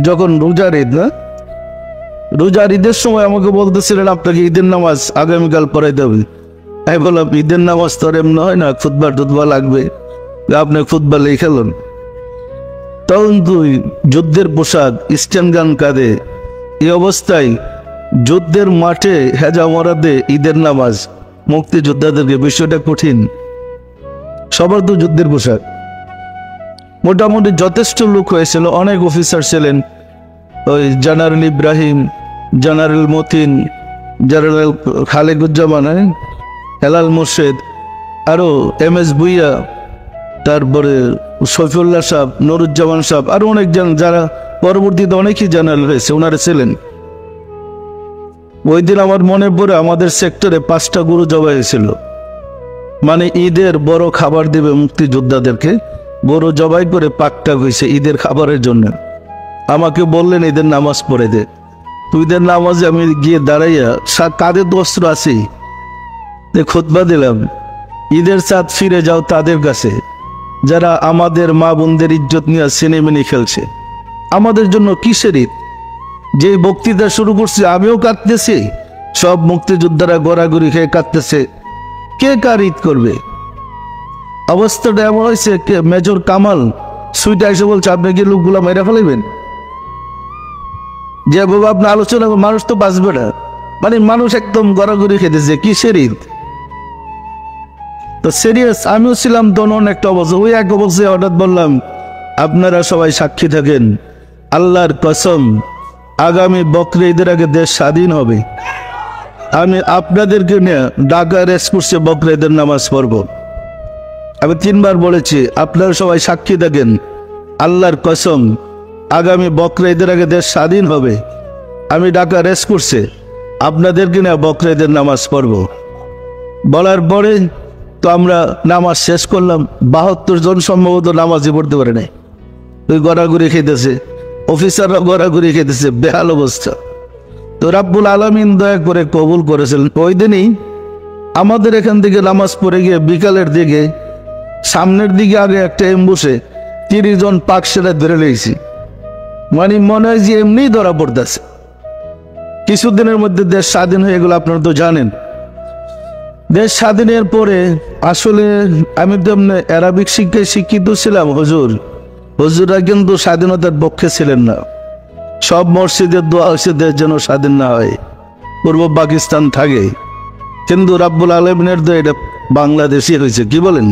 যখন রোজার ঈদ না রোজার ঈদের সময় আমাকে বলতেছিলেন আপনাকে ঈদের নামাজ আগামীকাল পড়াইতে হবে। আমি বললাম ঈদের নামাজ তো এমন হয় না, খুতবা টুতবা লাগবে, আপনি খুতবা লিখে খেলুন। তখন তুই যুদ্ধের পোশাক, স্ট্যান্ড গান কাঁধে, এই অবস্থায় যুদ্ধের মাঠে হেজা মরাদে ঈদের নামাজ মুক্তিযোদ্ধাদেরকে, বিষয়টা কঠিন। সবার তো যুদ্ধের পোশাক। মোটামুটি যথেষ্ট লোক হয়েছিল, অনেক অফিসার ছিলেন, ওই general Ibrahim, general Matin, general Khalequzzaman, Helal Murshed, আরও MS ভুইয়া, তারপরে শফিউল্লাহ সাহেব, নুরুজ্জামান সাহেব, আরও অনেকজন যারা পরবর্তীতে অনেকেই জেনারেল হয়েছে, ওনারা ছিলেন। ওই দিন আমার মনে পড়ে আমাদের সেক্টরে 5টা গরু জবাই হয়েছিল, মানে ঈদের বড় খাবার দেবে মুক্তিযোদ্ধাদেরকে, গরু জবাই করে পাকটা হয়েছে ঈদের খাবারের জন্য। আমাকে বললেন ঈদের নামাজ পড়ে দে। ঈদের নামাজে আমি গিয়ে দাঁড়াইয়া কাঁধে তো অস্ত্র আছি, খুতবা দিলাম, ঈদের চাঁদ ফিরে যাও তাদের কাছে যারা আমাদের মা বোনদের ইজ্জত নিয়ে সিনেমিনি খেলছে। আমাদের জন্য কিসের ঈদ? যে বক্তৃতা শুরু করছে আমিও কাঁদতেছি, সব মুক্তিযোদ্ধারা গড়াগড়ি খেয়ে কাঁদতেছে, কে কার ঈদ করবে? অবস্থাটা এমন হয়েছে, মেজর কামাল সুইটা এসে বলছে আপনি কি লোকগুলা মেরে ফেলাইবেন? যে বাবা আপনি আলোচনা, মানুষ তো বাঁচবে না, মানে মানুষ একদম গড়াগড়ি খেতেছে, কিসের ঈদ? তো সিরিয়াস আমিও ছিলাম তখন একটা অবস্থা। ওই এক অবস্থায় হঠাৎ বললাম আপনারা সবাই সাক্ষী থাকেন, আল্লাহর কসম আগামী বকরি ঈদের আগে দেশ স্বাধীন হবে। আমি আপনাদেরকে নিয়ে ঢাকা রেসকোর্সে বকরি ঈদের নামাজ পড়ব। আমি 3বার বলেছি আপনারা সবাই সাক্ষী থাকেন, আল্লাহর কসম আগামী বকরি ঈদের আগে দেশ স্বাধীন হবে। আমি ঢাকা রেসকোর্সে আপনাদেরকে নিয়ে বকরি ঈদের নামাজ পড়ব। বলার পরে তো আমরা নামাজ শেষ করলাম, 72 জন সম্ভবত নামাজই পড়তে পারে নাই, ওই গড়াগড়ি খেতেছে, অফিসাররা গড়াগড়ি খেতেছে, বেহাল অবস্থা। তো রাব্বুল আলামিন দয়া করে কবুল করেছিলেন। ওই দিনই আমাদের এখান থেকে নামাজ পড়ে গিয়ে বিকালের দিকে সামনের দিকে আগে একটা এম্বুসে 30 জন পাক সেরা ধরে লেগেছি, মানে মনে হয় যে এমনি ধরা পড়তেছে। কিছুদিনের মধ্যে দেশ স্বাধীন হয়ে গেল, আপনারা তো জানেন। দেশ স্বাধীনের পরে আসলে আমি তো অ্যারাবিক শিক্ষায় শিক্ষিত ছিলাম। হুজুররা কিন্তু স্বাধীনতার পক্ষে ছিলেন না। সব মসজিদের দোয়া হয়েছে দেশ যেন স্বাধীন না হয়, পূর্ব পাকিস্তান থাকে, কিন্তু রাব্বুল আলামিনের তো এটা বাংলাদেশই হয়েছে। কি বলেন?